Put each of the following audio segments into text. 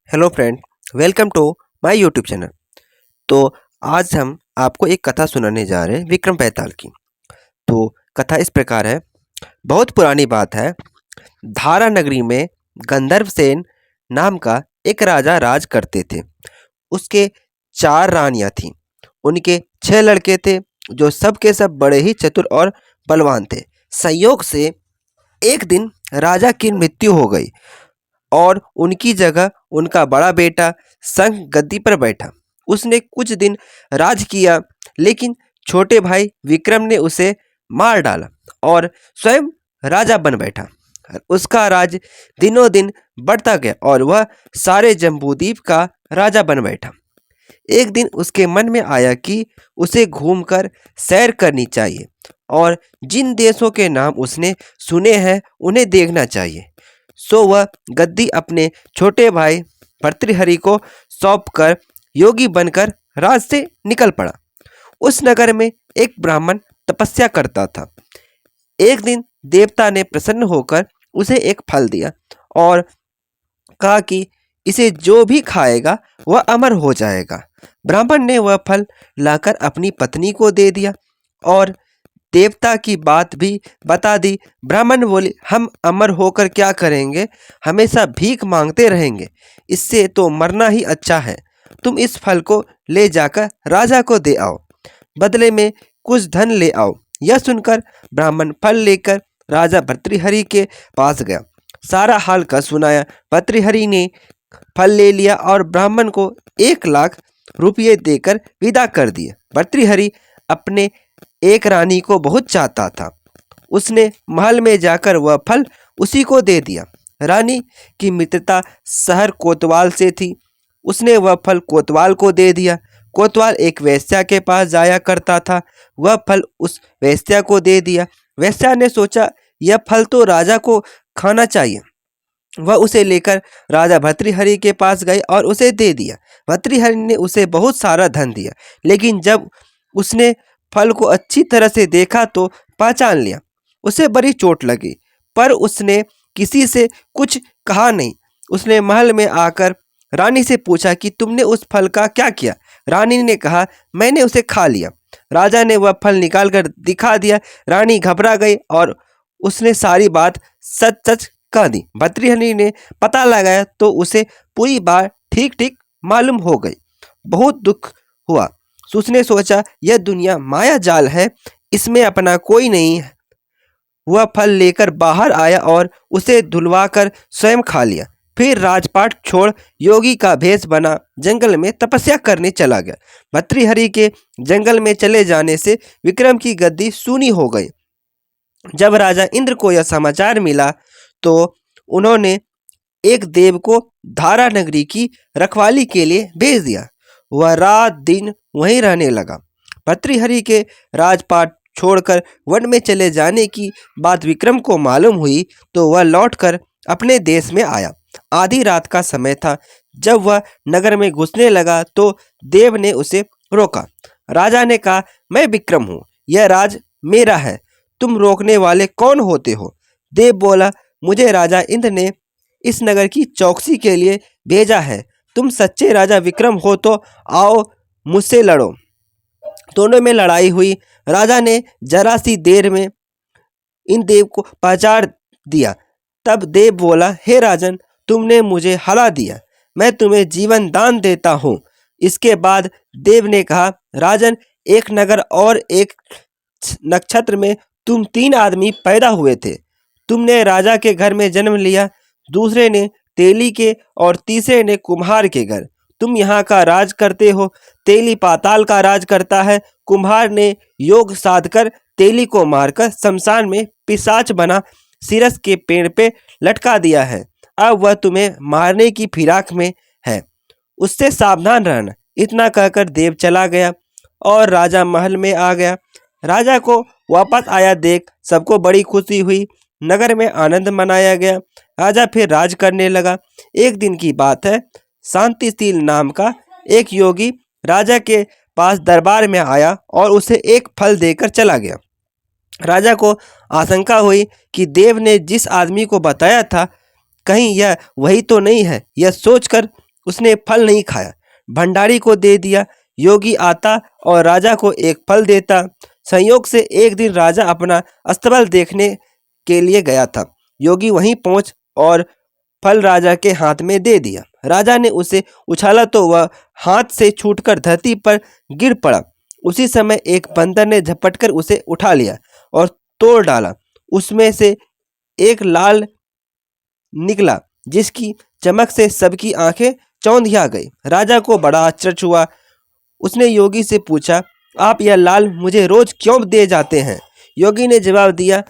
Hello friend, welcome to my YouTube channel. तो आज हम आपको एक कथा सुनाने जा रहे हैं विक्रम बेताल की। तो कथा इस प्रकार है। बहुत पुरानी बात है। धारा नगरी में गंधर्वसेन नाम का एक राजा राज करते थे। उसके 4 रानियां थीं। उनके 6 लड़के थे जो सब के सब बड़े ही चतुर और बलवान थे। संयोग से एक दिन राजा की मृत्यु हो गई और उनकी जगह उनका बड़ा बेटा संग गद्दी पर बैठा। उसने कुछ दिन राज किया, लेकिन छोटे भाई विक्रम ने उसे मार डाला और स्वयं राजा बन बैठा। उसका राज दिनों दिन बढ़ता गया और वह सारे जम्बूद्वीप का राजा बन बैठा। एक दिन उसके मन में आया कि उसे घूमकर सैर करनी चाहिए और जिन देशों के नाम उसने सुने हैं उन्हें देखना चाहिए। सो वह गद्दी अपने छोटे भाई भर्तृहरि को सौंपकर योगी बनकर राज से निकल पड़ा। उस नगर में एक ब्राह्मण तपस्या करता था। एक दिन देवता ने प्रसन्न होकर उसे एक फल दिया और कहा कि इसे जो भी खाएगा वह अमर हो जाएगा। ब्राह्मण ने वह फल लाकर अपनी पत्नी को दे दिया और देवता की बात भी बता दी। ब्राह्मण बोले, हम अमर होकर क्या करेंगे, हमेशा भीख मांगते रहेंगे, इससे तो मरना ही अच्छा है। तुम इस फल को ले जाकर राजा को दे आओ, बदले में कुछ धन ले आओ। यह सुनकर ब्राह्मण फल लेकर राजा भर्तृहरि के पास गया, सारा हाल का सुनाया। भर्तृहरि ने फल ले लिया और ब्राह्मण को 1 लाख रुपये देकर विदा कर दिए। भर्तृहरि अपने एक रानी को बहुत चाहता था। उसने महल में जाकर वह फल उसी को दे दिया। रानी की मित्रता शहर कोतवाल से थी। उसने वह फल कोतवाल को दे दिया। कोतवाल एक वेश्या के पास जाया करता था। वह फल उस वेश्या को दे दिया। वेश्या ने सोचा यह फल तो राजा को खाना चाहिए। वह उसे लेकर राजा भर्तृहरि के पास गए और उसे दे दिया। भर्तृहरि ने उसे बहुत सारा धन दिया, लेकिन जब उसने फल को अच्छी तरह से देखा तो पहचान लिया। उसे बड़ी चोट लगी, पर उसने किसी से कुछ कहा नहीं। उसने महल में आकर रानी से पूछा कि तुमने उस फल का क्या किया। रानी ने कहा, मैंने उसे खा लिया। राजा ने वह फल निकाल कर दिखा दिया। रानी घबरा गई और उसने सारी बात सच सच कह दी। भर्तृहरि ने पता लगाया तो उसे पूरी बात ठीक ठीक मालूम हो गई। बहुत दुख हुआ। उसने सोचा यह दुनिया माया जाल है, इसमें अपना कोई नहीं है। वह फल लेकर बाहर आया और उसे धुलवाकर स्वयं खा लिया। फिर राजपाट छोड़ योगी का भेष बना जंगल में तपस्या करने चला गया। भर्तृहरि के जंगल में चले जाने से विक्रम की गद्दी सूनी हो गई। जब राजा इंद्र को यह समाचार मिला तो उन्होंने एक देव को धारा नगरी की रखवाली के लिए भेज दिया। वह रात दिन वहीं रहने लगा। भर्तृहरि के राजपाट छोड़कर वन में चले जाने की बात विक्रम को मालूम हुई तो वह लौटकर अपने देश में आया। आधी रात का समय था। जब वह नगर में घुसने लगा तो देव ने उसे रोका। राजा ने कहा, मैं विक्रम हूँ, यह राज मेरा है, तुम रोकने वाले कौन होते हो? देव बोला, मुझे राजा इंद्र ने इस नगर की चौकसी के लिए भेजा है। तुम सच्चे राजा विक्रम हो तो आओ मुझसे लड़ो। दोनों में लड़ाई हुई। राजा ने जरा सी देर में इन देव को पहचान दिया। तब देव बोला, हे राजन, तुमने मुझे हरा दिया, मैं तुम्हें जीवन दान देता हूँ। इसके बाद देव ने कहा, राजन, एक नगर और एक नक्षत्र में तुम 3 आदमी पैदा हुए थे। तुमने राजा के घर में जन्म लिया, दूसरे ने तेली के और तीसरे ने कुम्हार के घर। तुम यहाँ का राज करते हो। तेली पाताल का राज करता है। कुम्हार ने योग साधकर तेली को मारकर शमशान में पिशाच बना सिरस के पेड़ पे लटका दिया है। अब वह तुम्हें मारने की फिराक में है, उससे सावधान रहना। इतना कहकर देव चला गया और राजा महल में आ गया। राजा को वापस आया देख सबको बड़ी खुशी हुई। नगर में आनंद मनाया गया। राजा फिर राज करने लगा। एक दिन की बात है, शांतिशील नाम का एक योगी राजा के पास दरबार में आया और उसे एक फल देकर चला गया। राजा को आशंका हुई कि देव ने जिस आदमी को बताया था कहीं यह वही तो नहीं है। यह सोचकर उसने फल नहीं खाया, भंडारी को दे दिया। योगी आता और राजा को एक फल देता। संयोग से एक दिन राजा अपना अस्तबल देखने के लिए गया था। योगी वहीं पहुंच और फल राजा के हाथ में दे दिया। राजा ने उसे उछाला तो वह हाथ से छूटकर धरती पर गिर पड़ा। उसी समय एक बंदर ने झपटकर उसे उठा लिया और तोड़ डाला। उसमें से एक लाल निकला जिसकी चमक से सबकी आंखें चौंधिया गई। राजा को बड़ा आश्चर्य हुआ। उसने योगी से पूछा, आप यह लाल मुझे रोज क्यों दे जाते हैं? योगी ने जवाब दिया,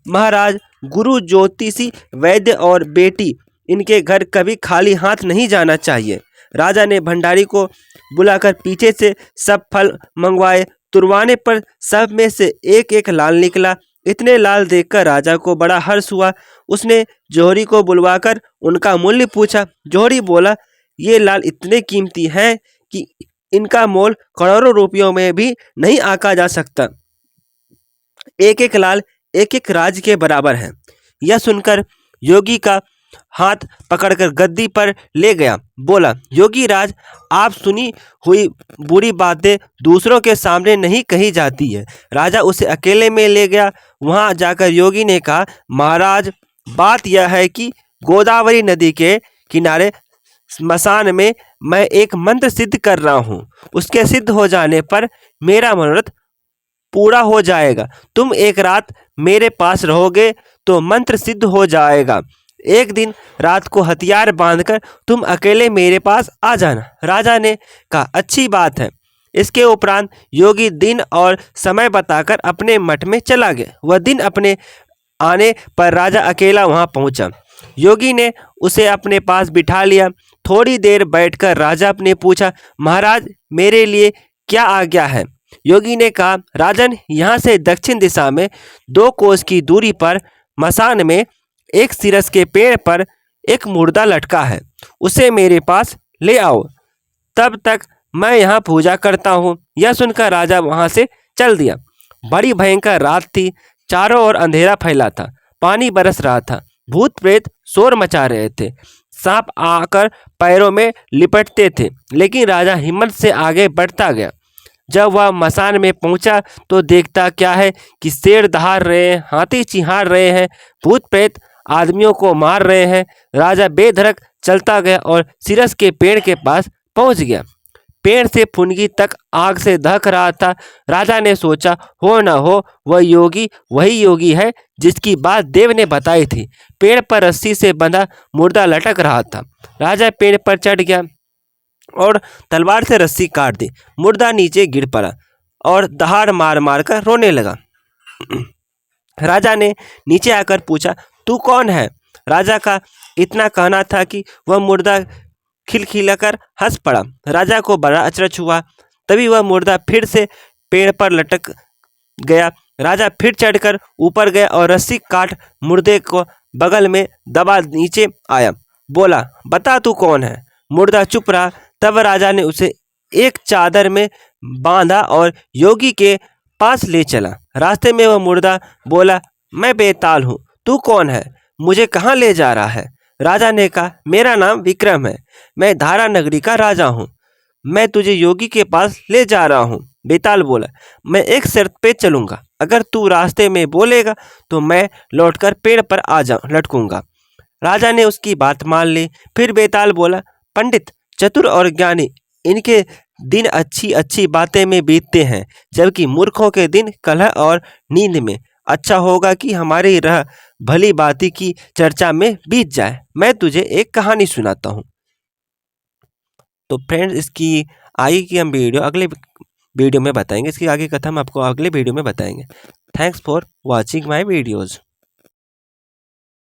महाराज, गुरु, ज्योतिषी, वैद्य और बेटी, इनके घर कभी खाली हाथ नहीं जाना चाहिए। राजा ने भंडारी को बुलाकर पीछे से सब फल मंगवाए। तुरवाने पर सब में से एक एक लाल निकला। इतने लाल देखकर राजा को बड़ा हर्ष हुआ। उसने जौहरी को बुलवाकर उनका मूल्य पूछा। जौहरी बोला, ये लाल इतने कीमती हैं कि इनका मोल करोड़ों रुपयों में भी नहीं आंका जा सकता। एक एक लाल एक एक राज के बराबर है। यह सुनकर योगी का हाथ पकड़कर गद्दी पर ले गया। बोला, योगी राज, आप सुनी हुई बुरी बातें दूसरों के सामने नहीं कही जाती है। राजा उसे अकेले में ले गया। वहां जाकर योगी ने कहा, महाराज, बात यह है कि गोदावरी नदी के किनारे स्मशान में मैं एक मंत्र सिद्ध कर रहा हूँ। उसके सिद्ध हो जाने पर मेरा मनोरथ पूरा हो जाएगा। तुम एक रात मेरे पास रहोगे तो मंत्र सिद्ध हो जाएगा। एक दिन रात को हथियार बांधकर तुम अकेले मेरे पास आ जाना। राजा ने कहा, अच्छी बात है। इसके उपरांत योगी दिन और समय बताकर अपने मठ में चला गया। वह दिन अपने आने पर राजा अकेला वहां पहुंचा। योगी ने उसे अपने पास बिठा लिया। थोड़ी देर बैठकर राजा ने पूछा, महाराज, मेरे लिए क्या आज्ञा है? योगी ने कहा, राजन, यहाँ से दक्षिण दिशा में 2 कोस की दूरी पर मसान में एक सिरस के पेड़ पर एक मुर्दा लटका है। उसे मेरे पास ले आओ। तब तक मैं यहाँ पूजा करता हूँ। यह सुनकर राजा वहाँ से चल दिया। बड़ी भयंकर रात थी। चारों ओर अंधेरा फैला था। पानी बरस रहा था। भूत प्रेत शोर मचा रहे थे। सांप आकर पैरों में लिपटते थे। लेकिन राजा हिम्मत से आगे बढ़ता गया। जब वह मसान में पहुंचा तो देखता क्या है कि शेर दहाड़ रहे हैं, हाथी चिहाड़ रहे हैं, भूत प्रेत आदमियों को मार रहे हैं। राजा बेधड़क चलता गया और सिरस के पेड़ के पास पहुंच गया। पेड़ से फुनगी तक आग से दहक रहा था। राजा ने सोचा, हो न हो वह योगी वही योगी है जिसकी बात देव ने बताई थी। पेड़ पर रस्सी से बंधा मुर्दा लटक रहा था। राजा पेड़ पर चढ़ गया और तलवार से रस्सी काट दी। मुर्दा नीचे गिर पड़ा और दहाड़ मार मार कर रोने लगा। राजा ने नीचे आकर पूछा, तू कौन है? राजा का इतना कहना था कि वह मुर्दा खिलखिलाकर हंस पड़ा। राजा को बड़ा अचरज हुआ। तभी वह मुर्दा फिर से पेड़ पर लटक गया। राजा फिर चढ़कर ऊपर गया और रस्सी काट मुर्दे को बगल में दबा नीचे आया। बोला, बता तू कौन है? मुर्दा चुप रहा। तब राजा ने उसे एक चादर में बांधा और योगी के पास ले चला। रास्ते में वह मुर्दा बोला, मैं बेताल हूँ, तू कौन है? मुझे कहाँ ले जा रहा है? राजा ने कहा, मेरा नाम विक्रम है, मैं धारा नगरी का राजा हूँ, मैं तुझे योगी के पास ले जा रहा हूँ। बेताल बोला, मैं एक शर्त पे चलूंगा, अगर तू रास्ते में बोलेगा तो मैं लौटकर पेड़ पर आ जाऊँ लटकूंगा। राजा ने उसकी बात मान ली। फिर बेताल बोला, पंडित, चतुर और ज्ञानी, इनके दिन अच्छी अच्छी बातें में बीतते हैं, जबकि मूर्खों के दिन कलह और नींद में। अच्छा होगा कि हमारी रह भली बाती की चर्चा में बीत जाए। मैं तुझे एक कहानी सुनाता हूँ। तो फ्रेंड्स, इसकी आगे की हम वीडियो अगले वीडियो में बताएंगे। इसकी आगे कथा हम आपको अगले वीडियो में बताएंगे। Thanks for watching my videos.